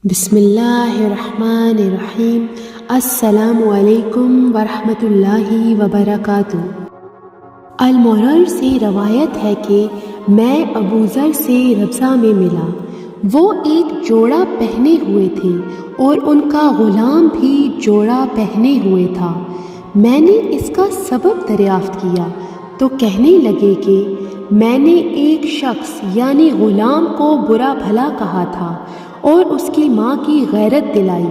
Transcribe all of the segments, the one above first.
بسم اللہ الرحمن الرحیم۔ السلام علیکم ورحمۃ اللہ وبرکاتہ۔ المعرر سے روایت ہے کہ میں ابو ذر سے ربضہ میں ملا۔ وہ ایک جوڑا پہنے ہوئے تھے اور ان کا غلام بھی جوڑا پہنے ہوئے تھا۔ میں نے اس کا سبب دریافت کیا تو کہنے لگے کہ میں نے ایک شخص یعنی غلام کو برا بھلا کہا تھا اور اس کی ماں کی غیرت دلائی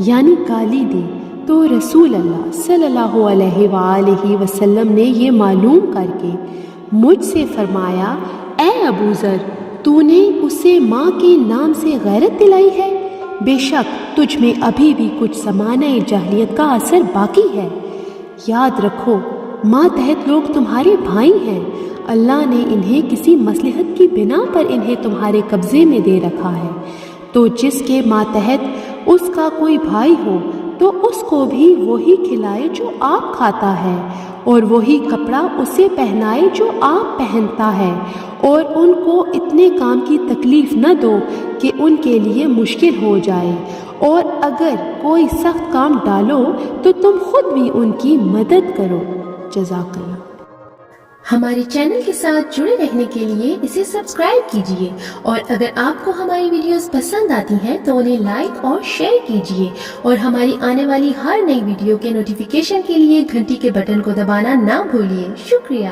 یعنی گالی دی، تو رسول اللہ صلی اللہ علیہ وآلہ وسلم نے یہ معلوم کر کے مجھ سے فرمایا، اے ابو ذر، تو نے اسے ماں کے نام سے غیرت دلائی ہے؟ بے شک تجھ میں ابھی بھی کچھ زمانہ جاہلیت کا اثر باقی ہے۔ یاد رکھو، ماتحت لوگ تمہارے بھائی ہیں، اللہ نے انہیں کسی مصلحت کی بنا پر انہیں تمہارے قبضے میں دے رکھا ہے، تو جس کے ماتحت اس کا کوئی بھائی ہو تو اس کو بھی وہی کھلائے جو آپ کھاتا ہے، اور وہی کپڑا اسے پہنائے جو آپ پہنتا ہے، اور ان کو اتنے کام کی تکلیف نہ دو کہ ان کے لیے مشکل ہو جائے، اور اگر کوئی سخت کام ڈالو تو تم خود بھی ان کی مدد کرو۔ جزاک اللہ۔ ہمارے چینل کے ساتھ جڑے رہنے کے لیے اسے سبسکرائب کیجیے، اور اگر آپ کو ہماری ویڈیوز پسند آتی ہیں تو انہیں لائک اور شیئر کیجیے، اور ہماری آنے والی ہر نئی ویڈیو کے نوٹیفیکیشن کے لیے گھنٹی کے بٹن کو دبانا نہ بھولیے۔ شکریہ۔